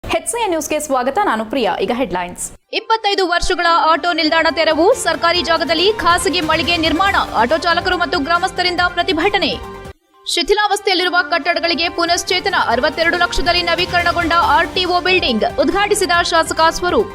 HCN ನ್ಯೂಸ್ಗೆ ಸ್ವಾಗತ. ನಾನು ಪ್ರಿಯಾ. ಈಗ ಹೆಡ್ಲೈನ್ಸ್. 25 ವರ್ಷಗಳ ಆಟೋ ನಿಲ್ದಾಣ ತೆರವು, ಸರ್ಕಾರಿ ಜಾಗದಲ್ಲಿ ಖಾಸಗಿ ಮಳಿಗೆ ನಿರ್ಮಾಣ, ಆಟೋ ಚಾಲಕರು ಮತ್ತು ಗ್ರಾಮಸ್ಥರಿಂದ ಪ್ರತಿಭಟನೆ. ಶಿಥಿಲಾವಸ್ಥೆಯಲ್ಲಿರುವ ಕಟ್ಟಡಗಳಿಗೆ ಪುನಶ್ಚೇತನ, 62 ಲಕ್ಷದಲ್ಲಿ ನವೀಕರಣಗೊಂಡ ಆರ್ಟಿಒ ಬಿಲ್ಡಿಂಗ್ ಉದ್ಘಾಟಿಸಿದ ಶಾಸಕ ಸ್ವರೂಪ್.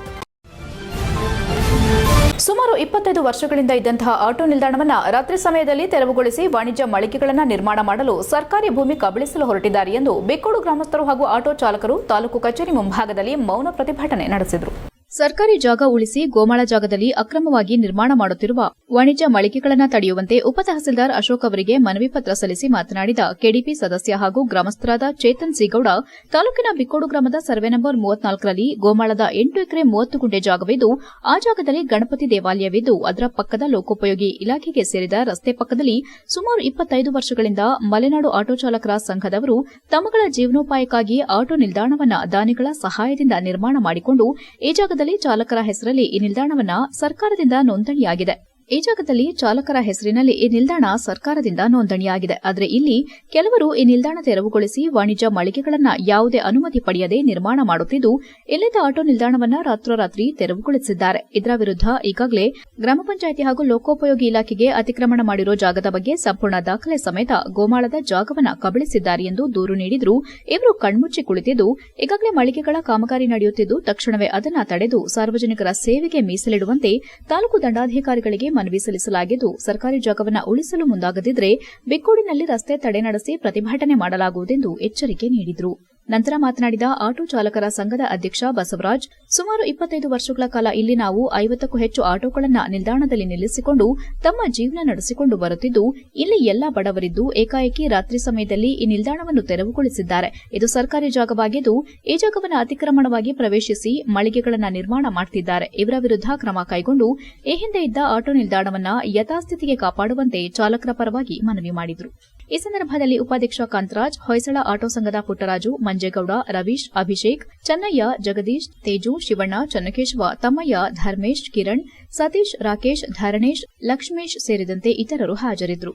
ಸುಮಾರು 25 ವರ್ಷಗಳಿಂದ ಇದ್ದಂತಹ ಆಟೋ ನಿಲ್ದಾಣವನ್ನು ರಾತ್ರಿ ಸಮಯದಲ್ಲಿ ತೆರವುಗೊಳಿಸಿ ವಾಣಿಜ್ಯ ಮಳಿಗೆಗಳನ್ನು ನಿರ್ಮಾಣ ಮಾಡಲು ಸರ್ಕಾರಿ ಭೂಮಿ ಕಬಳಿಸಲು ಹೊರಟಿದ್ದಾರೆ ಎಂದು ಬೆಕ್ಕೋಡು ಗ್ರಾಮಸ್ಥರು ಹಾಗೂ ಆಟೋ ಚಾಲಕರು ತಾಲೂಕು ಕಚೇರಿ ಮುಂಭಾಗದಲ್ಲಿ ಮೌನ ಪ್ರತಿಭಟನೆ ನಡೆಸಿದರು. ಸರ್ಕಾರಿ ಜಾಗ ಉಳಿಸಿ ಗೋಮಾಳ ಜಾಗದಲ್ಲಿ ಅಕ್ರಮವಾಗಿ ನಿರ್ಮಾಣ ಮಾಡುತ್ತಿರುವ ವಾಣಿಜ್ಯ ಮಳಿಗೆಗಳನ್ನು ತಡೆಯುವಂತೆ ಉಪತಹಸೀಲ್ದಾರ್ ಅಶೋಕ್ ಅವರಿಗೆ ಮನವಿ ಪತ್ರ ಸಲ್ಲಿಸಿ ಮಾತನಾಡಿದ ಕೆಡಿಪಿ ಸದಸ್ಯ ಹಾಗೂ ಗ್ರಾಮಸ್ಥರಾದ ಚೇತನ್ ಸಿಗೌಡ, ತಾಲೂಕಿನ ಬಿಕ್ಕೋಡು ಗ್ರಾಮದ ಸರ್ವೆ ನಂಬರ್ 34ರಲ್ಲಿ ಗೋಮಾಳದ 8 ಎಕರೆ 30 ಗುಂಟೆ ಜಾಗವಿದ್ದು, ಆ ಜಾಗದಲ್ಲಿ ಗಣಪತಿ ದೇವಾಲಯವಿದ್ದು, ಅದರ ಪಕ್ಕದ ಲೋಕೋಪಯೋಗಿ ಇಲಾಖೆಗೆ ಸೇರಿದ ರಸ್ತೆ ಪಕ್ಕದಲ್ಲಿ ಸುಮಾರು 25 ವರ್ಷಗಳಿಂದ ಮಲೆನಾಡು ಆಟೋ ಚಾಲಕರ ಸಂಘದವರು ತಮ್ಮಗಳ ಜೀವನೋಪಾಯಕ್ಕಾಗಿ ಆಟೋ ನಿಲ್ದಾಣವನ್ನು ದಾನಿಗಳ ಸಹಾಯದಿಂದ ನಿರ್ಮಾಣ ಮಾಡಿಕೊಂಡು ಈ ಜಾಗದಲ್ಲಿ ಚಾಲಕರ ಹೆಸರಲ್ಲಿ ಈ ನಿಲ್ದಾಣವನ್ನ ಸರ್ಕಾರದಿಂದ ನೋಂದಣಿಯಾಗಿದೆ. ಈ ಜಾಗದಲ್ಲಿ ಚಾಲಕರ ಹೆಸರಿನಲ್ಲಿ ಈ ನಿಲ್ದಾಣ ಸರ್ಕಾರದಿಂದ ನೋಂದಣಿಯಾಗಿದೆ. ಆದರೆ ಇಲ್ಲಿ ಕೆಲವರು ಈ ನಿಲ್ದಾಣ ತೆರವುಗೊಳಿಸಿ ವಾಣಿಜ್ಯ ಮಳಿಗೆಗಳನ್ನು ಯಾವುದೇ ಅನುಮತಿ ಪಡೆಯದೆ ನಿರ್ಮಾಣ ಮಾಡುತ್ತಿದ್ದು, ಇಲ್ಲಿದ್ದ ಆಟೋ ನಿಲ್ದಾಣವನ್ನ ರಾತ್ರೋರಾತ್ರಿ ತೆರವುಗೊಳಿಸಿದ್ದಾರೆ. ಇದರ ವಿರುದ್ಧ ಈಗಾಗಲೇ ಗ್ರಾಮ ಪಂಚಾಯಿತಿ ಹಾಗೂ ಲೋಕೋಪಯೋಗಿ ಇಲಾಖೆಗೆ ಅತಿಕ್ರಮಣ ಮಾಡಿರೋ ಜಾಗದ ಬಗ್ಗೆ ಸಂಪೂರ್ಣ ದಾಖಲೆ ಸಮೇತ ಗೋಮಾಳದ ಜಾಗವನ್ನ ಕಬಳಿಸಿದ್ದಾರೆ ಎಂದು ದೂರು ನೀಡಿದ್ರು. ಇವರು ಕಣ್ಮುಚ್ಚಿ ಕುಳಿತಿದ್ದು, ಈಗಾಗಲೇ ಮಳಿಗೆಗಳ ಕಾಮಗಾರಿ ನಡೆಯುತ್ತಿದ್ದು, ತಕ್ಷಣವೇ ಅದನ್ನು ತಡೆದು ಸಾರ್ವಜನಿಕರ ಸೇವೆಗೆ ಮೀಸಲಿಡುವಂತೆ ತಾಲೂಕು ದಂಡಾಧಿಕಾರಿಗಳಿಗೆ ಮನವಿ ಸಲ್ಲಿಸಲಾಗಿದ್ದು, ಸರ್ಕಾರಿ ಜಾಗವನ್ನು ಉಳಿಸಲು ಮುಂದಾಗದಿದ್ದರೆ ಬೆಕ್ಕೋಡಿನಲ್ಲಿ ರಸ್ತೆ ತಡೆ ನಡೆಸಿ ಪ್ರತಿಭಟನೆ ಮಾಡಲಾಗುವುದೆಂದು ಎಚ್ಚರಿಕೆ ನೀಡಿದರು. ನಂತರ ಮಾತನಾಡಿದ ಆಟೋ ಚಾಲಕರ ಸಂಘದ ಅಧ್ಯಕ್ಷ ಬಸವರಾಜ್, ಸುಮಾರು 25 ವರ್ಷಗಳ ಕಾಲ ಇಲ್ಲಿ ನಾವು 50ಕ್ಕೂ ಹೆಚ್ಚು ಆಟೋಗಳನ್ನು ನಿಲ್ದಾಣದಲ್ಲಿ ನಿಲ್ಲಿಸಿಕೊಂಡು ತಮ್ಮ ಜೀವನ ನಡೆಸಿಕೊಂಡು ಬರುತ್ತಿದ್ದು, ಇಲ್ಲಿ ಎಲ್ಲಾ ಬಡವರಿದ್ದು ಏಕಾಏಕಿ ರಾತ್ರಿ ಸಮಯದಲ್ಲಿ ಈ ನಿಲ್ದಾಣವನ್ನು ತೆರವುಗೊಳಿಸಿದ್ದಾರೆ. ಇದು ಸರ್ಕಾರಿ ಜಾಗವಾಗಿದ್ದು, ಈ ಜಾಗವನ್ನು ಅತಿಕ್ರಮಣವಾಗಿ ಪ್ರವೇಶಿಸಿ ಮಳಿಗೆಗಳನ್ನು ನಿರ್ಮಾಣ ಮಾಡುತ್ತಿದ್ದಾರೆ. ಇವರ ವಿರುದ್ಧ ಕ್ರಮ ಕೈಗೊಂಡು ಈ ಹಿಂದೆ ಇದ್ದ ಆಟೋ ನಿಲ್ದಾಣವನ್ನು ಯಥಾಸ್ಥಿತಿಗೆ ಕಾಪಾಡುವಂತೆ ಚಾಲಕರ ಪರವಾಗಿ ಮನವಿ ಮಾಡಿದರು. ಈ ಸಂದರ್ಭದಲ್ಲಿ ಉಪಾಧ್ಯಕ್ಷ ಕಾಂತರಾಜ್, ಹೊಯ್ಸಳ ಆಟೋ ಸಂಘದ ಪುಟ್ಟರಾಜು, ಮಂಜೇಗೌಡ, ರವೀಶ್, ಅಭಿಷೇಕ್, ಚೆನ್ನಯ್ಯ, ಜಗದೀಶ್, ತೇಜು, ಶಿವಣ್ಣ, ಚನ್ನಕೇಶವ, ತಮ್ಮಯ್ಯ, ಧರ್ಮೇಶ್, ಕಿರಣ್, ಸತೀಶ್, ರಾಕೇಶ್, ಧರಣೇಶ್, ಲಕ್ಷ್ಮೇಶ್ ಸೇರಿದಂತೆ ಇತರರು ಹಾಜರಿದ್ದರು.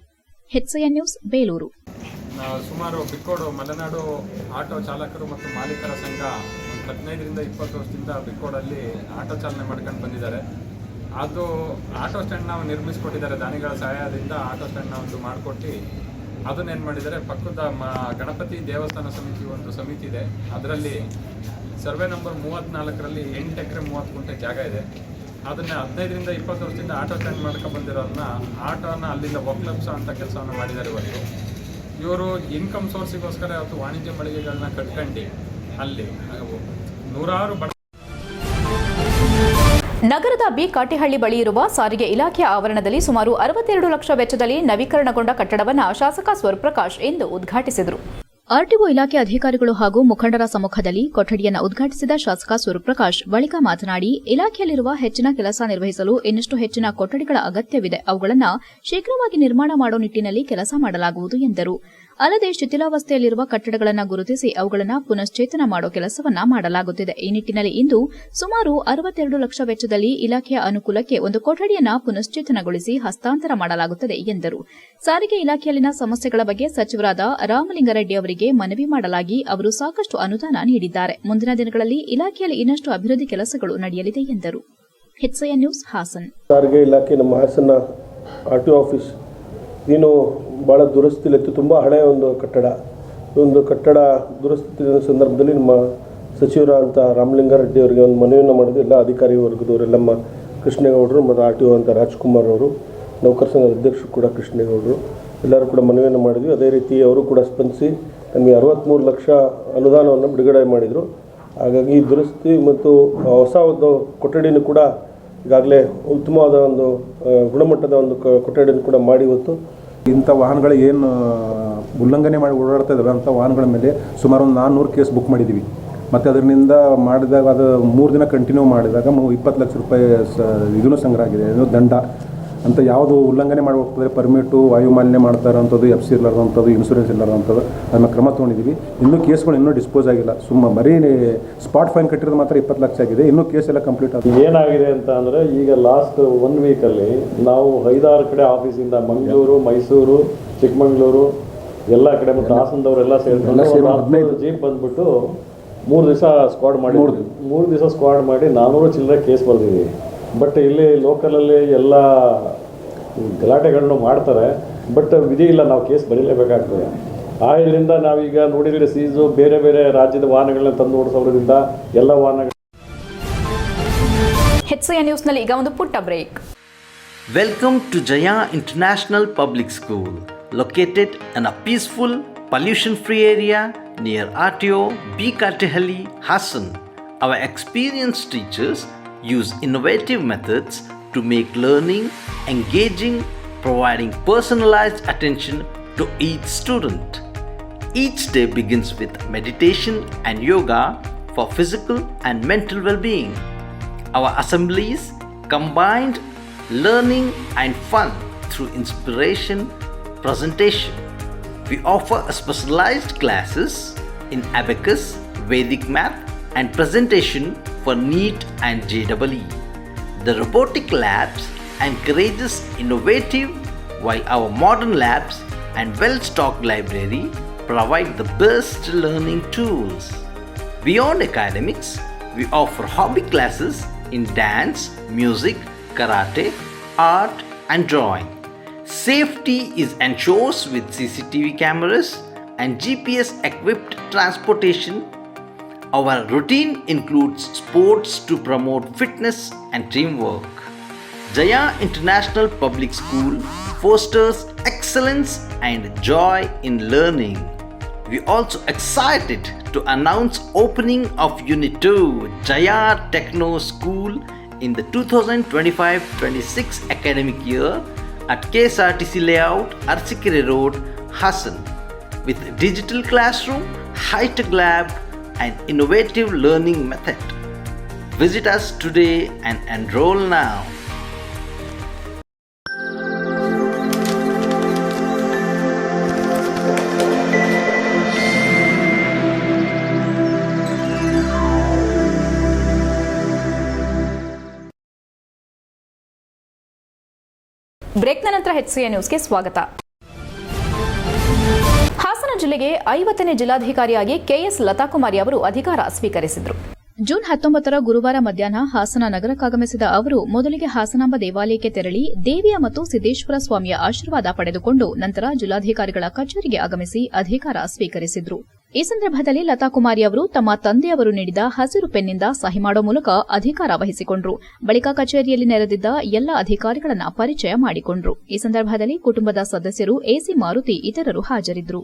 HCN news, Belur. ಸುಮಾರು ಬಿಕ್ಕೋಡು ಮಲೆನಾಡು ಆಟೋ ಚಾಲಕರು ಮತ್ತು ಮಾಲೀಕರ ಸಂಘ 15ರಿಂದ 20 ವರ್ಷದಿಂದ ಬಿಕ್ಕೋಡಲ್ಲಿ ಆಟೋ ಚಾಲನೆ ಮಾಡ್ಕೊಂಡು ಬಂದಿದ್ದಾರೆ. ಅದು ಆಟೋ ಸ್ಟ್ಯಾಂಡ್ ನಾವು ನಿರ್ಮಿಸಿಕೊಟ್ಟಿದ್ದಾರೆ. ದಾನಿಗಳ ಸಹಾಯದಿಂದ ಆಟೋ ಸ್ಟ್ಯಾಂಡ್ನ ಒಂದು ಮಾಡಿಕೊಟ್ಟು ಅದನ್ನೇನು ಮಾಡಿದ್ದಾರೆ, ಪಕ್ಕದ ಗಣಪತಿ ದೇವಸ್ಥಾನ ಸಮಿತಿ ಒಂದು ಸಮಿತಿ ಇದೆ. ಅದರಲ್ಲಿ ಸರ್ವೆ ನಂಬರ್ 34ರಲ್ಲಿ 8 ಎಕರೆ 30 ಗುಂಟೆ ಜಾಗ ಇದೆ. ಅದನ್ನು 15ರಿಂದ 20 ವರ್ಷದಿಂದ ಆಟೋ ಸ್ಟ್ಯಾಂಡ್ ಮಾಡ್ಕೊಂಡು ಬಂದಿರೋದನ್ನ ಆಟೋನ ಅಲ್ಲಿಂದ ಒಕ್ಲಪ್ಸೋ ಅಂತ ಕೆಲಸವನ್ನು ಮಾಡಿದ್ದಾರೆ. ಇವತ್ತು ಇವರು ಇನ್ಕಮ್ ಸೋರ್ಸಿಗೋಸ್ಕರ ಇವತ್ತು ವಾಣಿಜ್ಯ ಮಳಿಗೆಗಳನ್ನ ಕಟ್ಕೊಂಡು ಅಲ್ಲಿ ನೂರಾರು ನಗರದ ಬಿ ಕಾಟಿಹಳ್ಳಿ ಬಳಿ ಇರುವ ಸಾರಿಗೆ ಇಲಾಖೆಯ ಆವರಣದಲ್ಲಿ ಸುಮಾರು 62 ಲಕ್ಷ ವೆಚ್ಚದಲ್ಲಿ ನವೀಕರಣಗೊಂಡ ಕಟ್ಟಡವನ್ನು ಶಾಸಕ ಸ್ವರೂಪ್ರಕಾಶ್ ಇಂದು ಉದ್ಘಾಟಿಸಿದರು. ಆರ್ಟಿಒ ಇಲಾಖೆ ಅಧಿಕಾರಿಗಳು ಹಾಗೂ ಮುಖಂಡರ ಸಮ್ಮುಖದಲ್ಲಿ ಕೊಠಡಿಯನ್ನು ಉದ್ಘಾಟಿಸಿದ ಶಾಸಕ ಸ್ವರೂಪ್ರಕಾಶ್ ಬಳಿಕ ಮಾತನಾಡಿ, ಇಲಾಖೆಯಲ್ಲಿರುವ ಹೆಚ್ಚಿನ ಕೆಲಸ ನಿರ್ವಹಿಸಲು ಇನ್ನಷ್ಟು ಹೆಚ್ಚಿನ ಕೊಠಡಿಗಳ ಅಗತ್ಯವಿದೆ. ಅವುಗಳನ್ನು ಶೀಘ್ರವಾಗಿ ನಿರ್ಮಾಣ ಮಾಡುವ ನಿಟ್ಟಿನಲ್ಲಿ ಕೆಲಸ ಮಾಡಲಾಗುವುದು ಎಂದರು. ಅಲ್ಲದೆ ಶಿಥಿಲಾವಸ್ಥೆಯಲ್ಲಿರುವ ಕಟ್ಟಡಗಳನ್ನು ಗುರುತಿಸಿ ಅವುಗಳನ್ನು ಪುನಶ್ಚೇತನ ಮಾಡುವ ಕೆಲಸವನ್ನ ಮಾಡಲಾಗುತ್ತಿದೆ. ಈ ನಿಟ್ಟಿನಲ್ಲಿ ಇಂದು ಸುಮಾರು 62 ಲಕ್ಷ ವೆಚ್ಚದಲ್ಲಿ ಇಲಾಖೆಯ ಅನುಕೂಲಕ್ಕೆ ಒಂದು ಕೊಠಡಿಯನ್ನು ಪುನಶ್ಚೇತನಗೊಳಿಸಿ ಹಸ್ತಾಂತರ ಮಾಡಲಾಗುತ್ತದೆ ಎಂದರು. ಸಾರಿಗೆ ಇಲಾಖೆಯಲ್ಲಿನ ಸಮಸ್ಯೆಗಳ ಬಗ್ಗೆ ಸಚಿವರಾದ ರಾಮಲಿಂಗಾರೆಡ್ಡಿ ಅವರಿಗೆ ಮನವಿ ಮಾಡಲಾಗಿ ಅವರು ಸಾಕಷ್ಟು ಅನುದಾನ ನೀಡಿದ್ದಾರೆ. ಮುಂದಿನ ದಿನಗಳಲ್ಲಿ ಇಲಾಖೆಯಲ್ಲಿ ಇನ್ನಷ್ಟು ಅಭಿವೃದ್ಧಿ ಕೆಲಸಗಳು ನಡೆಯಲಿದೆ ಎಂದರು. HCN news, Hassan. ಸಾರಿಗೆ ಇಲಾಖೆ ನಮ್ಮ ಹಾಸನ ಆರ್ಟಿಒ ಆಫೀಸ್ ಏನು ಭಾಳ ದುರಸ್ತಿಲಿತ್ತು. ತುಂಬ ಹಳೆಯ ಒಂದು ಕಟ್ಟಡ ದುರಸ್ತಿ ಸಂದರ್ಭದಲ್ಲಿ ನಮ್ಮ ಸಚಿವರಾದಂಥ ರಾಮಲಿಂಗಾರೆಡ್ಡಿ ಅವರಿಗೆ ಒಂದು ಮನವಿಯನ್ನು ಮಾಡಿದ್ರು. ಎಲ್ಲ ಅಧಿಕಾರಿ ವರ್ಗದವರೆಲ್ಲಮ್ಮ ಕೃಷ್ಣೇಗೌಡರು ಮತ್ತು ಆರ್ಟಿಒ ಅಂತ ರಾಜ್ಕುಮಾರ್ ಅವರು, ನೌಕರ ಸಂಘದ ಅಧ್ಯಕ್ಷರು ಕೂಡ ಕೃಷ್ಣೇಗೌಡರು, ಎಲ್ಲರೂ ಕೂಡ ಮನವಿಯನ್ನು ಮಾಡಿದ್ವಿ. ಅದೇ ರೀತಿ ಅವರು ಕೂಡ ಸ್ಪಂದಿಸಿ ನಮಗೆ 63 ಲಕ್ಷ ಅನುದಾನವನ್ನು ಬಿಡುಗಡೆ ಮಾಡಿದರು. ಹಾಗಾಗಿ ದುರಸ್ತಿ ಮತ್ತು ಹೊಸ ಒಂದು ಕೊಠಡಿನೂ ಕೂಡ ಈಗಾಗಲೇ ಉತ್ತಮವಾದ ಒಂದು ಗುಣಮಟ್ಟದ ಒಂದು ಕೊಠಡಿಯನ್ನು ಕೂಡ ಮಾಡಿ ಇವತ್ತು ಇಂಥ ವಾಹನಗಳು ಏನು ಉಲ್ಲಂಘನೆ ಮಾಡಿ ಓಡಾಡ್ತಾ ಇದ್ದಾವೆ ಅಂಥ ವಾಹನಗಳ ಮೇಲೆ ಸುಮಾರು ಒಂದು 400 ಕೇಸ್ ಬುಕ್ ಮಾಡಿದ್ದೀವಿ. ಮತ್ತು ಅದರಿಂದ ಮಾಡಿದಾಗ ಅದು 3 ದಿನ ಕಂಟಿನ್ಯೂ ಮಾಡಿದಾಗ 20 ಲಕ್ಷ ರೂಪಾಯಿ ಇದೂ ಸಂಗ್ರಹ ಆಗಿದೆ, ದಂಡ. ಅಂತ ಯಾವುದು ಉಲ್ಲಂಘನೆ ಮಾಡಿ ಹೋಗ್ತದೆ ಪರ್ಮಿಟು ವಾಯು ಮಾಲಿನ್ಯ ಮಾಡ್ತಾರಂಥದ್ದು FC ಇರಲಾರ್ದಂಥದ್ದು ಇನ್ಸೂರೆನ್ಸ್ ಇರಲಾರ್ದಂಥದ್ದು ಅದನ್ನ ಕ್ರಮ ತೊಗೊಂಡಿದ್ದೀವಿ. ಇನ್ನೂ ಕೇಸ್ಗಳು ಇನ್ನೂ ಡಿಸ್ಪೋಸ್ ಆಗಿಲ್ಲ. ಬರೀ ಸ್ಪಾಟ್ ಫೈನ್ ಕಟ್ಟಿರೋದು ಮಾತ್ರ 20 ಲಕ್ಷ ಆಗಿದೆ. ಇನ್ನೂ ಕೇಸ್ ಎಲ್ಲ ಕಂಪ್ಲೀಟ್ ಆಗಿದೆ. ಏನಾಗಿದೆ ಅಂತ ಅಂದರೆ ಈಗ ಲಾಸ್ಟ್ 1 ವೀಕಲ್ಲಿ ನಾವು 5-6 ಕಡೆ ಆಫೀಸಿಂದ ಮಂಗಳೂರು, ಮೈಸೂರು, ಚಿಕ್ಕಮಗಳೂರು ಎಲ್ಲ ಕಡೆ ಮತ್ತು ಹಾಸನದವರೆಲ್ಲ ಸೇರಿಕೊಂಡು 15 ಜೀಪ್ ಬಂದ್ಬಿಟ್ಟು 3 ದಿವಸ ಸ್ಕ್ವಾಡ್ ಮಾಡಿದ್ವಿ. 3 ದಿವಸ ಸ್ಕ್ವಾಡ್ ಮಾಡಿ 400 ಚಿಲ್ಲರೆ ಕೇಸ್ ಬರೆದಿದ್ದೀವಿ. ಬಟ್ ಇಲ್ಲಿ ಲೋಕಲಲ್ಲಿ ಎಲ್ಲ ಗಲಾಟೆಗಳನ್ನು ಮಾಡ್ತಾರೆ, ಬಟ್ ವಿಧಿ ಇಲ್ಲ, ನಾವು ಕೇಸ್ ಬರೀಲೇಬೇಕಾಗ್ತದೆ. ಇದರಿಂದ ನಾವೀಗ ನೋಡಿದರೆ ಸೀಸು ಬೇರೆ ಬೇರೆ ರಾಜ್ಯದ ವಾಹನಗಳನ್ನ ತಂದು ಓಡಿಸೋದ್ರಿಂದ ಎಲ್ಲ ವಾಹನಗಳು. HCN ನ್ಯೂಸ್ನಲ್ಲಿ ಈಗ ಒಂದು ಪುಟ್ಟ break. Welcome to Jaya International Public School, located in a peaceful, pollution-free area near RTO, B. Katehalli, Hassan. Our experienced teachers use innovative methods to make learning engaging, providing personalized attention to each student. Each day begins with meditation and yoga for physical and mental well-being. Our assemblies combined learning and fun through inspiration, presentation. We offer specialized classes in abacus, Vedic math and presentation for NEET and JEE. The robotic labs encourages innovative, while our modern labs and well-stocked library provide the best learning tools. Beyond academics, we offer hobby classes in dance, music, karate, art and drawing. Safety is ensured with CCTV cameras and GPS equipped transportation. Our routine includes sports to promote fitness and teamwork. Jaya International Public School fosters excellence and joy in learning. We also excited to announce opening of Unit 2 Jaya Techno School in the 2025-26 academic year at KSRTC Layout, Arsikere Road, Hassan, with digital classroom, high-tech lab and innovative learning method. Visit us today and enroll now. ಬ್ರೇಕ್ನ ನಂತರ HCN ನ್ಯೂಸ್ಗೆ ಸ್ವಾಗತ. ಹಾಸನ ಜಿಲ್ಲೆಗೆ 50ನೇ ಜಿಲ್ಲಾಧಿಕಾರಿಯಾಗಿ KS Latha Kumari ಅವರು ಅಧಿಕಾರ ಸ್ವೀಕರಿಸಿದರು. June 19ರ ಗುರುವಾರ ಮಧ್ಯಾಹ್ನ ಹಾಸನ ನಗರಕ್ಕಾಗಮಿಸಿದ ಅವರು ಮೊದಲಿಗೆ ಹಾಸನಾಂಬ ದೇವಾಲಯಕ್ಕೆ ತೆರಳಿ ದೇವಿಯ ಮತ್ತು ಸಿದ್ದೇಶ್ವರ ಸ್ವಾಮಿಯ ಆಶೀರ್ವಾದ ಪಡೆದುಕೊಂಡು ನಂತರ ಜಿಲ್ಲಾಧಿಕಾರಿಗಳ ಕಚೇರಿಗೆ ಆಗಮಿಸಿ ಅಧಿಕಾರ ಸ್ವೀಕರಿಸಿದ್ರು. ಈ ಸಂದರ್ಭದಲ್ಲಿ ಲತಾಕುಮಾರಿ ಅವರು ತಮ್ಮ ತಂದೆಯವರು ನೀಡಿದ ಹಸಿರು ಪೆನ್ನಿಂದ ಸಹಿ ಮಾಡುವ ಮೂಲಕ ಅಧಿಕಾರ ವಹಿಸಿಕೊಂಡ್ರು. ಬಳಿಕ ಕಚೇರಿಯಲ್ಲಿ ನೆರೆದಿದ್ದ ಎಲ್ಲ ಅಧಿಕಾರಿಗಳನ್ನ ಪರಿಚಯ ಮಾಡಿಕೊಂಡ್ರು. ಈ ಸಂದರ್ಭದಲ್ಲಿ ಕುಟುಂಬದ ಸದಸ್ಯರು AC ಮಾರುತಿ ಇತರರು ಹಾಜರಿದ್ದರು.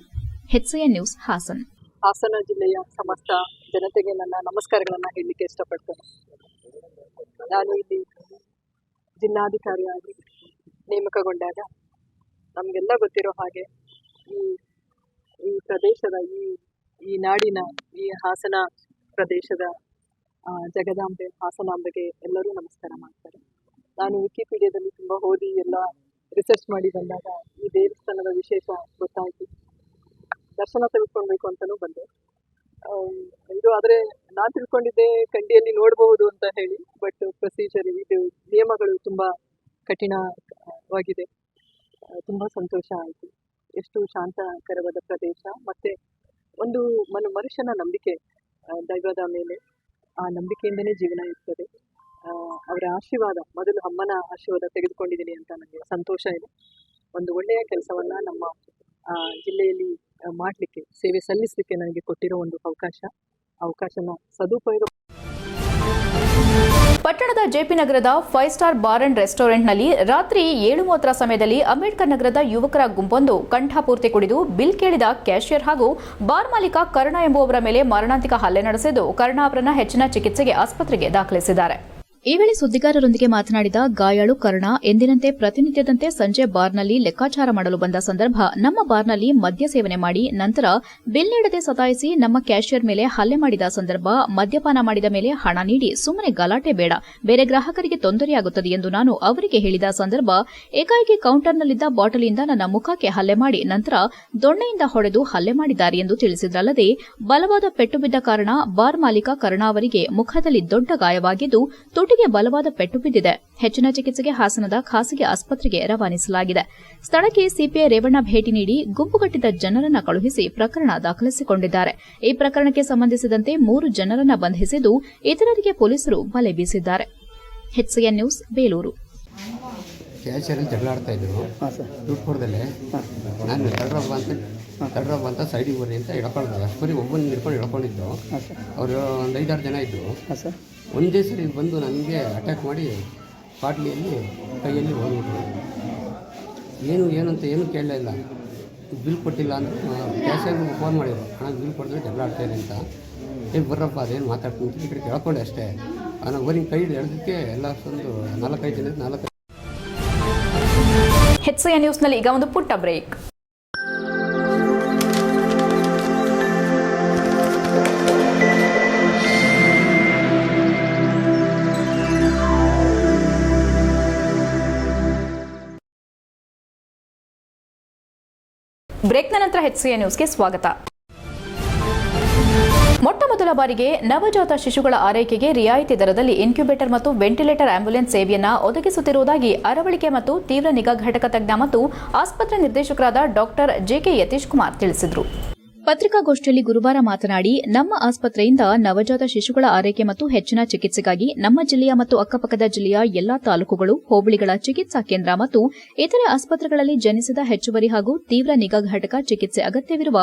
HCN news Haasan. ಹಾಸನ ಜಿಲ್ಲೆಯ ಸಮಸ್ತ ಜನತೆಗೆ ನನ್ನ ನಮಸ್ಕಾರಗಳನ್ನು ಹೇಳಲಿಕ್ಕೆ ಇಷ್ಟಪಡ್ತೇನೆ. ನಾನು ಇಲ್ಲಿ ಜಿಲ್ಲಾಧಿಕಾರಿಯಾಗಿ ನೇಮಕಗೊಂಡಾಗ ನಮಗೆಲ್ಲ ಗೊತ್ತಿರೋ ಹಾಗೆ ಈ ಪ್ರದೇಶದ ಈ ನಾಡಿನ ಈ ಹಾಸನ ಪ್ರದೇಶದ ಜಗದಾಂಬೆ ಹಾಸನಾಂಬೆಗೆ ಎಲ್ಲರೂ ನಮಸ್ಕಾರ ಮಾಡ್ತಾರೆ. ನಾನು ವಿಕಿಪೀಡಿಯಾದಲ್ಲಿ ತುಂಬ ಓದಿ ಎಲ್ಲ ರಿಸರ್ಚ್ ಮಾಡಿ ಬಂದಾಗ ಈ ದೇವಸ್ಥಾನದ ವಿಶೇಷ ಗೊತ್ತಾಯಿತು. ದರ್ಶನ ತೆಗೆದುಕೊಳ್ಬೇಕು ಅಂತಲೂ ಬಂದೆ. ಇದು ಆದರೆ ನಾನು ತಿಳ್ಕೊಂಡಿದ್ದೆ ಕಂಡಿಯಲ್ಲಿ ನೋಡಬಹುದು ಅಂತ ಹೇಳಿ, ಬಟ್ ಪ್ರೊಸೀಜರ್ ಇದು ನಿಯಮಗಳು ತುಂಬ ಕಠಿಣವಾಗಿದೆ. ತುಂಬ ಸಂತೋಷ ಆಯಿತು. ಎಷ್ಟು ಶಾಂತಕರವಾದ ಪ್ರದೇಶ, ಮತ್ತು ಒಂದು ಮನುಷ್ಯನ ನಂಬಿಕೆ ದೈವದ ಮೇಲೆ, ಆ ನಂಬಿಕೆಯಿಂದನೇ ಜೀವನ ಇರ್ತದೆ. ಅವರ ಆಶೀರ್ವಾದ, ಮೊದಲು ಅಮ್ಮನ ಆಶೀರ್ವಾದ ತೆಗೆದುಕೊಂಡಿದ್ದೀನಿ ಅಂತ ನನಗೆ ಸಂತೋಷ ಇದೆ. ಒಂದು ಒಳ್ಳೆಯ ಕೆಲಸವನ್ನು ನಮ್ಮ ಜಿಲ್ಲೆಯಲ್ಲಿ ಮಾಡಲಿಕ್ಕೆ, ಸೇವೆ ಸಲ್ಲಿಸಲಿಕ್ಕೆ ನನಗೆ ಕೊಟ್ಟಿರೋ ಒಂದು ಅವಕಾಶನ ಸದುಪಯೋಗ. ಪಟ್ಟಣದ ಜೆಪಿ ನಗರದ 5 ಸ್ಟಾರ್ ಬಾರ್ ಅಂಡ್ ರೆಸ್ಟೋರೆಂಟ್ನಲ್ಲಿ ರಾತ್ರಿ 7:30 ಸಮಯದಲ್ಲಿ ಅಂಬೇಡ್ಕರ್ ನಗರದ ಯುವಕರ ಗುಂಪೊಂದು ಕಂಠಪೂರ್ತಿ ಕುಡಿದು ಬಿಲ್ ಕೇಳಿದ ಕ್ಯಾಷಿಯರ್ ಹಾಗೂ ಬಾರ್ ಮಾಲೀಕ ಕರ್ಣ ಎಂಬುವವರ ಮೇಲೆ ಮಾರಣಾಂತಿಕ ಹಲ್ಲೆ ನಡೆಸಿದ್ದು, ಕರ್ಣ ಅವರನ್ನ ಹೆಚ್ಚಿನ ಚಿಕಿತ್ಸೆಗೆ ಆಸ್ಪತ್ರೆಗೆ ದಾಖಲಿಸಿದ್ದಾರೆ. ಈ ವೇಳೆ ಸುದ್ದಿಗಾರರೊಂದಿಗೆ ಮಾತನಾಡಿದ ಗಾಯಾಳು ಕರ್ಣ ಎಂದಿನಂತೆ ಪ್ರತಿನಿತ್ಯದಂತೆ ಸಂಜೆ ಬಾರ್ನಲ್ಲಿ ಲೆಕ್ಕಾಚಾರ ಮಾಡಲು ಬಂದ ಸಂದರ್ಭ ನಮ್ಮ ಬಾರ್ನಲ್ಲಿ ಮದ್ಯ ಸೇವನೆ ಮಾಡಿ ನಂತರ ಬಿಲ್ ನೀಡದೆ ಸತಾಯಿಸಿ ನಮ್ಮ ಕ್ಯಾಷಿಯರ್ ಮೇಲೆ ಹಲ್ಲೆ ಮಾಡಿದ ಸಂದರ್ಭ ಮದ್ಯಪಾನ ಮಾಡಿದ ಮೇಲೆ ಹಣ ನೀಡಿ ಸುಮ್ಮನೆ ಗಲಾಟೆ ಬೇಡ, ಬೇರೆ ಗ್ರಾಹಕರಿಗೆ ತೊಂದರೆಯಾಗುತ್ತದೆ ಎಂದು ನಾನು ಅವರಿಗೆ ಹೇಳಿದ ಸಂದರ್ಭ ಏಕಾಏಕಿ ಕೌಂಟರ್ನಲ್ಲಿದ್ದ ಬಾಟಲಿಯಿಂದ ನನ್ನ ಮುಖಕ್ಕೆ ಹಲ್ಲೆ ಮಾಡಿ ನಂತರ ದೊಣ್ಣೆಯಿಂದ ಹೊಡೆದು ಹಲ್ಲೆ ಮಾಡಿದ್ದಾರೆ ಎಂದು ತಿಳಿಸಿದ್ರಲ್ಲದೆ ಬಲವಾದ ಪೆಟ್ಟು ಬಿದ್ದ ಕಾರಣ ಬಾರ್ ಮಾಲೀಕ ಕರ್ಣ ಅವರಿಗೆ ಮುಖದಲ್ಲಿ ದೊಡ್ಡ ಗಾಯವಾಗಿದ್ದು ತುಟಿಗೆ ಬಲವಾದ ಪೆಟ್ಟು ಬಿದ್ದಿದೆ. ಹೆಚ್ಚಿನ ಚಿಕಿತ್ಸೆಗೆ ಹಾಸನದ ಖಾಸಗಿ ಆಸ್ಪತ್ರೆಗೆ ರವಾನಿಸಲಾಗಿದೆ. ಸ್ಥಳಕ್ಕೆ ಸಿಪಿಐ ರೇವಣ್ಣ ಭೇಟಿ ನೀಡಿ ಗುಂಪುಗಟ್ಟಿದ್ದ ಜನರನ್ನ ಕಳುಹಿಸಿ ಪ್ರಕರಣ ದಾಖಲಿಸಿಕೊಂಡಿದ್ದಾರೆ. ಈ ಪ್ರಕರಣಕ್ಕೆ ಸಂಬಂಧಿಸಿದಂತೆ 3 ಜನರನ್ನ ಬಂಧಿಸಿದ್ದು ಇತರರಿಗೆ ಪೊಲೀಸರು ಬಲೆ ಬೀಸಿದ್ದಾರೆ. HCN news Belur. ಕ್ಯಾಶಲ್ಲಿ ಜಗಳಾಡ್ತಾ ಇದ್ರು ದುಡ್ಡುಪುರದಲ್ಲೇ. ನಾನು ತಡ್ರಬ್ಬ ಅಂತ ಸೈಡಿಗೆ ಬರ್ರಿ ಅಂತ ಹಿಡ್ಕೊಂಡು ಅಷ್ಟು ಒಬ್ಬನ ಹಿಡ್ಕೊಂಡು ಹಿಡ್ಕೊಂಡಿದ್ದು. ಅವರು ಒಂದು 5-6 ಜನ ಇದ್ದರು. ಒಂದೇ ಸರಿ ಬಂದು ನನಗೆ ಅಟ್ಯಾಕ್ ಮಾಡಿ ಬಾಟ್ಲಿಯಲ್ಲಿ ಕೈಯಲ್ಲಿ ಹೋಗ್ಬಿಟ್ರು. ಏನು ಅಂತ ಏನೂ ಕೇಳಲೇ ಇಲ್ಲ. ಬಿಲ್ ಕೊಟ್ಟಿಲ್ಲ ಅಂತ ಕ್ಯಾಶಿಯರ್ಗೆ ಫೋನ್ ಮಾಡಿದ್ರು, ಹಣ ಬಿಲ್ ಕೊಟ್ಟಿದ್ರೆ ಜಗಳ ಆಡ್ತಾಯಿದೆ ಅಂತ. ಬರ್ರಪ್ಪ ಅದೇನು ಮಾತಾಡ್ತೀನಿ ಈ ಕಡೆ ಕೇಳ್ಕೊಂಡೆ ಅಷ್ಟೇ. ನಾನು ಬರೀ ಕೈ ಹಿಡಿದಕ್ಕೆ ಎಲ್ಲ ಒಂದು 4-5 ಜನ 4. HCN ನ್ಯೂಸ್ನಲ್ಲಿ ಈಗ ಒಂದು ಪುಟ್ಟ ಬ್ರೇಕ್. ಬ್ರೇಕ್ನ ನಂತರ HCN ನ್ಯೂಸ್ಗೆ ಸ್ವಾಗತ. ಮೊಟ್ಟಮೊದಲ ಬಾರಿಗೆ ನವಜಾತ ಶಿಶುಗಳ ಆರೈಕೆಗೆ ರಿಯಾಯಿತಿ ದರದಲ್ಲಿ ಇನ್ಕ್ಯುಬೇಟರ್ ಮತ್ತು ವೆಂಟಿಲೇಟರ್ ಆಂಬ್ಯುಲೆನ್ಸ್ ಸೇವೆಯನ್ನು ಒದಗಿಸುತ್ತಿರುವುದಾಗಿ ಅರವಳಿಕೆ ಮತ್ತು ತೀವ್ರ ನಿಗಾ ಘಟಕ ತಜ್ಞ ಮತ್ತು ಆಸ್ಪತ್ರೆ ನಿರ್ದೇಶಕರಾದ ಡಾಕ್ಟರ್ JK ಯತೀಶ್ ಕುಮಾರ್ ತಿಳಿಸಿದರು. ಪತ್ರಿಕಾಗೋಷ್ಠಿಯಲ್ಲಿ ಗುರುವಾರ ಮಾತನಾಡಿ, ನಮ್ಮ ಆಸ್ಪತ್ರೆಯಿಂದ ನವಜಾತ ಶಿಶುಗಳ ಆರೈಕೆ ಮತ್ತು ಹೆಚ್ಚಿನ ಚಿಕಿತ್ಸೆಗಾಗಿ ನಮ್ಮ ಜಿಲ್ಲೆಯ ಮತ್ತು ಅಕ್ಕಪಕ್ಕದ ಜಿಲ್ಲೆಯ ಎಲ್ಲಾ ತಾಲೂಕುಗಳು, ಹೋಬಳಿಗಳ ಚಿಕಿತ್ಸಾ ಕೇಂದ್ರ ಮತ್ತು ಇತರೆ ಆಸ್ಪತ್ರೆಗಳಲ್ಲಿ ಜನಿಸಿದ ಹೆಚ್ಚುವರಿ ಹಾಗೂ ತೀವ್ರ ನಿಗಾ ಘಟಕ ಚಿಕಿತ್ಸೆ ಅಗತ್ಯವಿರುವ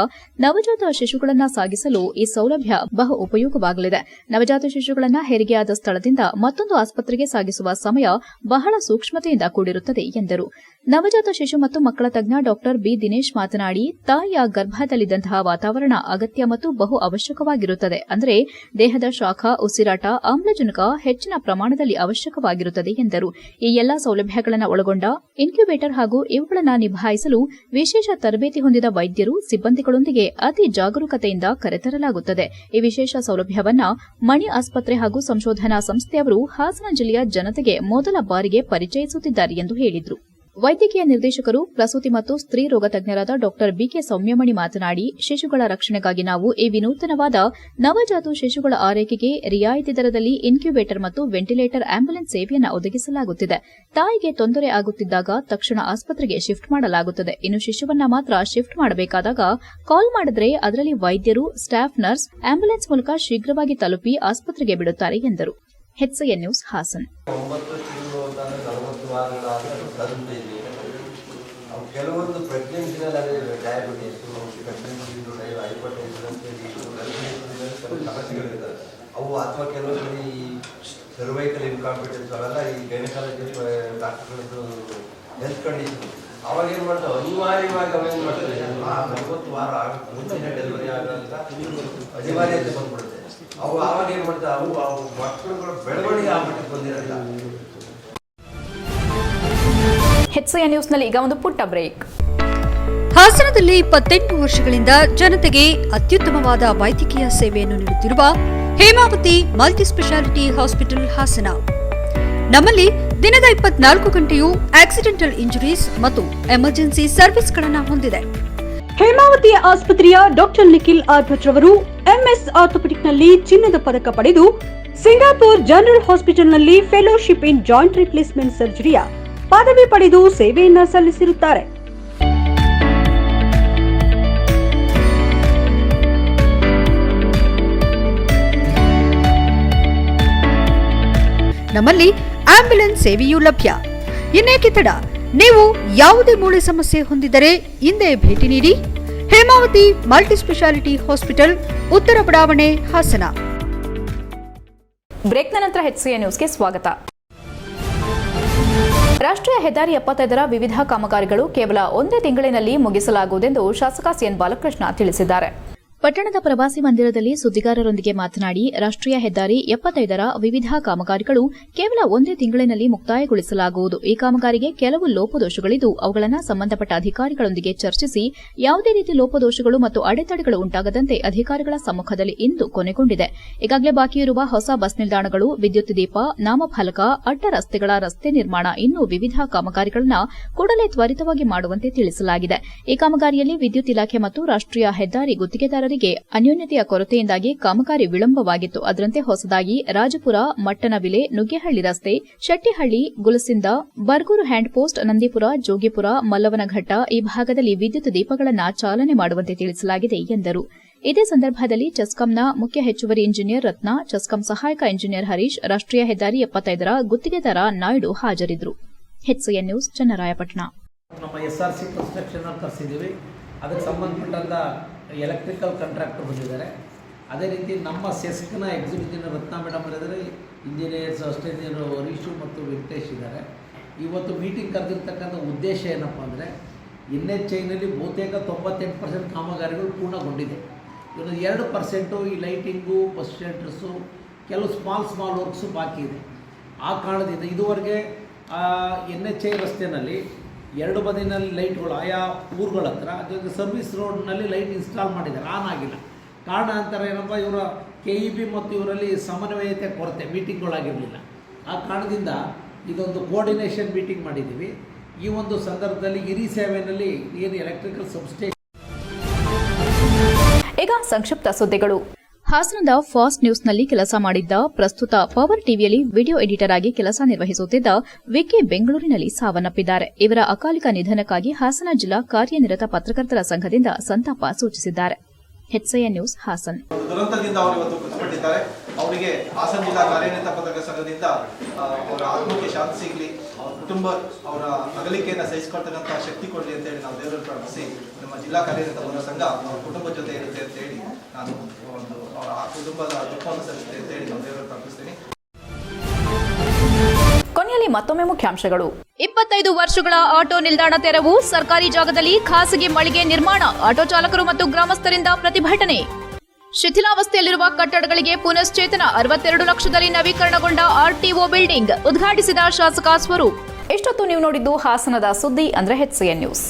ನವಜಾತ ಶಿಶುಗಳನ್ನು ಸಾಗಿಸಲು ಈ ಸೌಲಭ್ಯ ಬಹು ಉಪಯೋಗವಾಗಲಿದೆ. ನವಜಾತ ಶಿಶುಗಳನ್ನು ಹೆರಿಗೆಯಾದ ಸ್ಥಳದಿಂದ ಮತ್ತೊಂದು ಆಸ್ಪತ್ರೆಗೆ ಸಾಗಿಸುವ ಸಮಯ ಬಹಳ ಸೂಕ್ಷ್ಮತೆಯಿಂದ ಕೂಡಿರುತ್ತದೆ ಎಂದರು. ನವಜಾತ ಶಿಶು ಮತ್ತು ಮಕ್ಕಳ ತಜ್ಞ ಡಾಕ್ಟರ್ ಬಿ ದಿನೇಶ್ ಮಾತನಾಡಿ, ತಾಯಿಯ ಗರ್ಭದಲ್ಲಿದ್ದಂತಹ ವಾತಾವರಣ ಅಗತ್ಯ ಮತ್ತು ಬಹು ಅವಶ್ಯಕವಾಗಿರುತ್ತದೆ. ಅಂದರೆ ದೇಹದ ಶಾಖ, ಉಸಿರಾಟ, ಆಮ್ಲಜನಕ ಹೆಚ್ಚಿನ ಪ್ರಮಾಣದಲ್ಲಿ ಅವಶ್ಯಕವಾಗಿರುತ್ತದೆ ಎಂದರು. ಈ ಎಲ್ಲಾ ಸೌಲಭ್ಯಗಳನ್ನು ಒಳಗೊಂಡ ಇನ್ಕ್ಯುಬೇಟರ್ ಹಾಗೂ ಇವುಗಳನ್ನು ನಿಭಾಯಿಸಲು ವಿಶೇಷ ತರಬೇತಿ ಹೊಂದಿದ ವೈದ್ಯರು, ಸಿಬ್ಬಂದಿಗಳೊಂದಿಗೆ ಅತಿ ಜಾಗರೂಕತೆಯಿಂದ ಕರೆತರಲಾಗುತ್ತದೆ. ಈ ವಿಶೇಷ ಸೌಲಭ್ಯವನ್ನು ಮಣಿ ಆಸ್ಪತ್ರೆ ಹಾಗೂ ಸಂಶೋಧನಾ ಸಂಸ್ಥೆಯವರು ಹಾಸನ ಜಿಲ್ಲೆಯ ಜನತೆಗೆ ಮೊದಲ ಬಾರಿಗೆ ಪರಿಚಯಿಸುತ್ತಿದ್ದಾರೆ ಎಂದು ಹೇಳಿದರು. ವೈದ್ಯಕೀಯ ನಿರ್ದೇಶಕರು, ಪ್ರಸೂತಿ ಮತ್ತು ಸ್ತ್ರೀ ರೋಗ ತಜ್ಞರಾದ ಡಾಕ್ಟರ್ ಬಿಕೆ ಸೌಮ್ಯಮಣಿ ಮಾತನಾಡಿ, ಶಿಶುಗಳ ರಕ್ಷಣೆಗಾಗಿ ನಾವು ಈ ವಿನೂತನವಾದ ನವಜಾತ ಶಿಶುಗಳ ಆರೈಕೆಗೆ ರಿಯಾಯಿತಿ ದರದಲ್ಲಿ ಇನ್ಕ್ಯುಬೇಟರ್ ಮತ್ತು ವೆಂಟಿಲೇಟರ್ ಆಂಬ್ಯುಲೆನ್ಸ್ ಸೇವೆಯನ್ನು ಒದಗಿಸಲಾಗುತ್ತಿದೆ. ತಾಯಿಗೆ ತೊಂದರೆ ಆಗುತ್ತಿದ್ದಾಗ ತಕ್ಷಣ ಆಸ್ಪತ್ರೆಗೆ ಶಿಫ್ಟ್ ಮಾಡಲಾಗುತ್ತದೆ. ಇನ್ನು ಶಿಶುವನ್ನ ಮಾತ್ರ ಶಿಫ್ಟ್ ಮಾಡಬೇಕಾದಾಗ ಕಾಲ್ ಮಾಡಿದರೆ ಅದರಲ್ಲಿ ವೈದ್ಯರು, ಸ್ಟಾಫ್ ನರ್ಸ್ ಆಂಬ್ಯುಲೆನ್ಸ್ ಮೂಲಕ ಶೀಘ್ರವಾಗಿ ತಲುಪಿ ಆಸ್ಪತ್ರೆಗೆ ಬಿಡುತ್ತಾರೆ ಎಂದರು. HCN news Hassan. ಕೆಲವೊಂದು ಪ್ರೆಗ್ನೆನ್ಸಿನಲ್ಲಿ ಡಯಾಬಿಟಿಸ್, ಹೈಪರ್ಟೆನ್ಷನ್ ಸಮಸ್ಯೆಗಳಿರ್ತವೆ ಅವು, ಅಥವಾ ಕೆಲವೊಂದು ಈ ಸರ್ವೈಕಲ್ ಇನ್ಕಾಂಪಿಟೆನ್ಸ್ ಅವೆಲ್ಲ ಈ ಗೈನಕಾಲಜಿ ಡಾಕ್ಟರ್ಗಳದ್ದು ಹೆಲ್ತ್ ಕಂಡೀಷನ್. ಅವಾಗ ಏನು ಮಾಡ್ತಾವೆ, ಅನಿವಾರ್ಯವಾಗಿ ಅವೇನು ಮಾಡ್ತಾರೆ, 40 ವಾರ ಆಗುತ್ತೆ ಮುಂಚಿನ ಡೆಲಿವರಿ ಆಗೋಂಥ ಅನಿವಾರ್ಯತೆ ಬಂದ್ಬಿಡುತ್ತೆ. ಅವು ಆವಾಗ ಏನು ಮಾಡ್ತಾರೆ, ಅವು ಮಕ್ಕಳುಗಳ ಬೆಳವಣಿಗೆ ಆಗ್ಬಿಟ್ಟು ಬಂದಿರಲ್ಲ. HCN ನ್ಯೂಸ್ನಲ್ಲಿ ಈಗ ಒಂದು ಪುಟ್ಟ ಬ್ರೇಕ್. ಹಾಸನದಲ್ಲಿ 28 ವರ್ಷಗಳಿಂದ ಜನತೆಗೆ ಅತ್ಯುತ್ತಮವಾದ ವೈದ್ಯಕೀಯ ಸೇವೆಯನ್ನು ನೀಡುತ್ತಿರುವ ಹೇಮಾವತಿ ಮಲ್ಟಿಸ್ಪೆಷಾಲಿಟಿ ಹಾಸ್ಪಿಟಲ್ ಹಾಸನ. ನಮ್ಮಲ್ಲಿ ದಿನದ 24 ಗಂಟೆಯೂ ಆಕ್ಸಿಡೆಂಟಲ್ ಇಂಜುರೀಸ್ ಮತ್ತು ಎಮರ್ಜೆನ್ಸಿ ಸರ್ವಿಸ್ಗಳನ್ನು ಹೊಂದಿದೆ. ಹೇಮಾವತಿ ಆಸ್ಪತ್ರೆಯ ಡಾಕ್ಟರ್ ನಿಖಿಲ್ ಆರ್ ಭಟ್ ರವರು MS ಆರ್ಥೋಪೆಡಿಕ್ನಲ್ಲಿ ಚಿನ್ನದ ಪದಕ ಪಡೆದು ಸಿಂಗಾಪುರ್ ಜನರಲ್ ಹಾಸ್ಪಿಟಲ್ನಲ್ಲಿ ಫೆಲೋಶಿಪ್ ಇನ್ ಜಾಯಿಂಟ್ ರಿಪ್ಲೇಸ್ಮೆಂಟ್ ಸರ್ಜರಿಯ ಪದವಿ ಪಡೆದು ಸೇವೆಯನ್ನ ಸಲ್ಲಿಸಿರುತ್ತಾರೆ. ನಮ್ಮಲ್ಲಿ ಆಂಬ್ಯುಲೆನ್ಸ್ ಸೇವೆಯೂ ಲಭ್ಯ. ಇನ್ನೇಕೆ ತಡ, ನೀವು ಯಾವುದೇ ಮೂಳೆ ಸಮಸ್ಯೆ ಹೊಂದಿದರೆ ಹಿಂದೆ ಭೇಟಿ ನೀಡಿ. ಹೇಮಾವತಿ ಮಲ್ಟಿಸ್ಪೆಷಾಲಿಟಿ ಹಾಸ್ಪಿಟಲ್, ಉತ್ತರ ಬಡಾವಣೆ, ಹಾಸನ. ಬ್ರೇಕ್ನ ನಂತರ HCN ನ್ಯೂಸ್ಗೆ ಸ್ವಾಗತ. ರಾಷ್ಟ್ರೀಯ ಹೆದ್ದಾರಿ 75ರ ವಿವಿಧ ಕಾಮಗಾರಿಗಳು ಕೇವಲ ಒಂದೇ ತಿಂಗಳಿನಲ್ಲಿ ಮುಗಿಸಲಾಗುವುದೆಂದು ಶಾಸಕ CN ಬಾಲಕೃಷ್ಣ ತಿಳಿಸಿದ್ದಾರೆ. ಪಟ್ಟಣದ ಪ್ರವಾಸಿ ಮಂದಿರದಲ್ಲಿ ಸುದ್ದಿಗಾರರೊಂದಿಗೆ ಮಾತನಾಡಿ ರಾಷ್ಟ್ರೀಯ ಹೆದ್ದಾರಿ 75ರ ವಿವಿಧ ಕಾಮಗಾರಿಗಳು ಕೇವಲ ಒಂದೇ ತಿಂಗಳಿನಲ್ಲಿ ಮುಕ್ತಾಯಗೊಳಿಸಲಾಗುವುದು. ಈ ಕಾಮಗಾರಿಗೆ ಕೆಲವು ಲೋಪದೋಷಗಳಿದ್ದು ಅವುಗಳನ್ನು ಸಂಬಂಧಪಟ್ಟ ಅಧಿಕಾರಿಗಳೊಂದಿಗೆ ಚರ್ಚಿಸಿ ಯಾವುದೇ ರೀತಿ ಲೋಪದೋಷಗಳು ಮತ್ತು ಅಡೆತಡೆಗಳು ಉಂಟಾಗದಂತೆ ಅಧಿಕಾರಿಗಳ ಸಮ್ಮುಖದಲ್ಲಿ ಇಂದು ಕೊನೆಗೊಂಡಿದೆ. ಈಗಾಗಲೇ ಬಾಕಿ ಇರುವ ಹೊಸ ಬಸ್ ನಿಲ್ದಾಣಗಳು, ವಿದ್ಯುತ್ ದೀಪ, ನಾಮಫಲಕ, ಅಡ್ಡ ರಸ್ತೆಗಳ ರಸ್ತೆ ನಿರ್ಮಾಣ ಇನ್ನೂ ವಿವಿಧ ಕಾಮಗಾರಿಗಳನ್ನು ಕೂಡಲೇ ತ್ವರಿತವಾಗಿ ಮಾಡುವಂತೆ ತಿಳಿಸಲಾಗಿದೆ. ಈ ಕಾಮಗಾರಿಯಲ್ಲಿ ವಿದ್ಯುತ್ ಇಲಾಖೆ ಮತ್ತು ರಾಷ್ಟ್ರೀಯ ಹೆದ್ದಾರಿ ಗುತ್ತಿಗೆದಾರರಿಗೆ ಅನ್ಯೋನ್ಯತೆಯ ಕೊರತೆಯಿಂದಾಗಿ ಕಾಮಗಾರಿ ವಿಳಂಬವಾಗಿತ್ತು. ಅದರಂತೆ ಹೊಸದಾಗಿ ರಾಜಪುರ, ಮಟ್ಟನವಿಲೆ, ನುಗ್ಗೇಹಳ್ಳಿ ರಸ್ತೆ, ಶೆಟ್ಟಿಹಳ್ಳಿ, ಗುಲಸಿಂದ, ಬರ್ಗೂರು ಹ್ಯಾಂಡ್ ಪೋಸ್ಟ್, ನಂದಿಪುರ, ಜೋಗಿಪುರ, ಮಲ್ಲವನಘಟ್ಟ ಈ ಭಾಗದಲ್ಲಿ ವಿದ್ಯುತ್ ದೀಪಗಳನ್ನು ಚಾಲನೆ ಮಾಡುವಂತೆ ತಿಳಿಸಲಾಗಿದೆ ಎಂದರು. ಇದೇ ಸಂದರ್ಭದಲ್ಲಿ ಚೆಸ್ಕಾಂನ ಮುಖ್ಯ ಹೆಚ್ಚುವರಿ ಇಂಜಿನಿಯರ್ ರತ್ನ, ಚೆಸ್ಕಾಂ ಸಹಾಯಕ ಇಂಜಿನಿಯರ್ ಹರೀಶ್, ರಾಷ್ಟ್ರೀಯ ಹೆದ್ದಾರಿ 75ರ ಗುತ್ತಿಗೆದಾರ ನಾಯ್ಡು ಹಾಜರಿದ್ದರು. HCN news, Channarayapatna. ನಮ್ಮ SRC ಕನ್ಸ್ಟ್ರಕ್ಷನ್ ತರಿಸಿದ್ದೀವಿ. ಅದಕ್ಕೆ ಸಂಬಂಧಪಟ್ಟಂಥ ಎಲೆಕ್ಟ್ರಿಕಲ್ ಕಾಂಟ್ರಾಕ್ಟರ್ ಬಂದಿದ್ದಾರೆ. ಅದೇ ರೀತಿ ನಮ್ಮ ಸೆಸ್ಕ್ನ ಎಕ್ಸಿಕ್ಯೂಟಿವ್ ಇಂಜಿನಿಯರ್ ರತ್ನ ಮೇಡಮ್ ಇದ್ದಾರೆ, ಇಂಜಿನಿಯರ್ಸ್ ಅಸಿಸ್ಟೆಂಟ್ ಇಂಜಿನಿಯರ್ ಹರೀಶು ಮತ್ತು ವೆಂಕಟೇಶ್ ಇದ್ದಾರೆ. ಇವತ್ತು ಮೀಟಿಂಗ್ ಕರೆದಿರ್ತಕ್ಕಂಥ ಉದ್ದೇಶ ಏನಪ್ಪ ಅಂದರೆ NHIನಲ್ಲಿ ಬಹುತೇಕ 98% ಕಾಮಗಾರಿಗಳು ಪೂರ್ಣಗೊಂಡಿದೆ. ಇನ್ನು 2% ಈ ಲೈಟಿಂಗು, ಬಸ್ ಶೆಲ್ಟರ್ಸು, ಕೆಲವು ಸ್ಮಾಲ್ ವರ್ಕ್ಸು ಬಾಕಿ ಇದೆ. ಆ ಕಾರಣದಿಂದ ಇದುವರೆಗೆ NHI ರಸ್ತೆಯಲ್ಲಿ 2 ಬದಿನಲ್ಲಿ ಲೈಟ್ಗಳು ಆಯಾ ಊರುಗಳ ಹತ್ರ, ಅದಕ್ಕೆ ಸರ್ವಿಸ್ ರೋಡ್ನಲ್ಲಿ ಲೈಟ್ ಇನ್ಸ್ಟಾಲ್ ಮಾಡಿದ್ದಾರೆ, ಆನ್ ಆಗಿಲ್ಲ. ಕಾರಣಾಂತರ ಏನಪ್ಪ, ಇವರ KEB ಮತ್ತು ಇವರಲ್ಲಿ ಸಮನ್ವಯತೆ ಕೊರತೆ, ಮೀಟಿಂಗ್ಗಳಾಗಿರಲಿಲ್ಲ. ಆ ಕಾರಣದಿಂದ ಇದೊಂದು ಕೋಆರ್ಡಿನೇಷನ್ ಮೀಟಿಂಗ್ ಮಾಡಿದ್ದೀವಿ. ಈ ಒಂದು ಸಂದರ್ಭದಲ್ಲಿ ಹಿರಿ ಸೇವೆಯಲ್ಲಿ ಏನು ಎಲೆಕ್ಟ್ರಿಕಲ್ ಸಬ್ಸ್ಟೇಷನ್. ಈಗ ಸಂಕ್ಷಿಪ್ತ ಸುದ್ದಿಗಳು. ಹಾಸನದ ಫಾಸ್ಟ್ ನ್ಯೂಸ್ನಲ್ಲಿ ಕೆಲಸ ಮಾಡಿದ್ದ, ಪ್ರಸ್ತುತ ಪವರ್ ಟಿವಿಯಲ್ಲಿ ವಿಡಿಯೋ ಎಡಿಟರ್ ಆಗಿ ಕೆಲಸ ನಿರ್ವಹಿಸುತ್ತಿದ್ದ ವಿಕಿ ಬೆಂಗಳೂರಿನಲ್ಲಿ ಸಾವನ್ನಪ್ಪಿದ್ದಾರೆ. ಇವರ ಅಕಾಲಿಕ ನಿಧನಕ್ಕಾಗಿ ಹಾಸನ ಜಿಲ್ಲಾ ಕಾರ್ಯನಿರತ ಪತ್ರಕರ್ತರ ಸಂಘದಿಂದ ಸಂತಾಪ ಸೂಚಿಸಿದ್ದಾರೆ. HCN news, Haasan. ದುರಂತದಿಂದ ಅವರು ಇವತ್ತು ಮೃತಪಟ್ಟಿದ್ದಾರೆ. ಅವರಿಗೆ ಹಾಸನ ಜಿಲ್ಲಾ ಕಾರ್ಯನಿರತ ಪತ್ರಕರ್ತರ ಸಂಘದಿಂದ ಅವರ ಆತ್ಮಕ್ಕೆ ಶಾಂತಿ ಸಿಗಲಿ, ಅವರ ಕುಟುಂಬ ಅವರ ಅಗಲಿಕೆಯನ್ನು ಸಹಿಸಿಕೊಳ್ತಕ್ಕಂಥ ಶಕ್ತಿ ಕೊಡಲಿ ಅಂತೇಳಿ ನಾವು ದೇವರಲ್ಲಿ ಪ್ರಾರ್ಥಿಸಿ, ನಮ್ಮ ಜಿಲ್ಲಾ ಕಾರ್ಯನಿರತ ಪತ್ರಕರ್ತರ ಸಂಘ ಅವರ ಕುಟುಂಬದ ಜೊತೆ ಇರುತ್ತೆ ಅಂತೇಳಿ ನಾನು ಒಂದು ಅವರ ಕುಟುಂಬದ ದುಃಖವನ್ನು ಸಲ್ಲಿಸುತ್ತೆ ಅಂತೇಳಿ ನಾವು ದೇವರಲ್ಲಿ ಪ್ರಾರ್ಥಿಸ್ತೀನಿ. ಕೊನೆಯಲ್ಲಿ ಮತ್ತೊಮ್ಮೆ ಮುಖ್ಯಾಂಶಗಳು. 25 ವರ್ಷಗಳ ಆಟೋ ನಿಲ್ದಾಣ ತೆರವು, ಸರ್ಕಾರಿ ಜಾಗದಲ್ಲಿ ಖಾಸಗಿ ಮಳಿಗೆ ನಿರ್ಮಾಣ, ಆಟೋ ಚಾಲಕರು ಮತ್ತು ಗ್ರಾಮಸ್ಥರಿಂದ ಪ್ರತಿಭಟನೆ. ಶಿಥಿಲಾವಸ್ಥೆಯಲ್ಲಿರುವ ಕಟ್ಟಡಗಳಿಗೆ ಪುನಶ್ಚೇತನ, 62 ಲಕ್ಷದಲ್ಲಿ ನವೀಕರಣಗೊಂಡ RTO ಬಿಲ್ಡಿಂಗ್ ಉದ್ಘಾಟಿಸಿದ ಶಾಸಕ ಸ್ವರೂಪ್. ಎಷ್ಟೊತ್ತು ನೀವು ನೋಡಿದ್ದು ಹಾಸನದ ಸುದ್ದಿ ಅಂದ್ರೆ HCN ನ್ಯೂಸ್.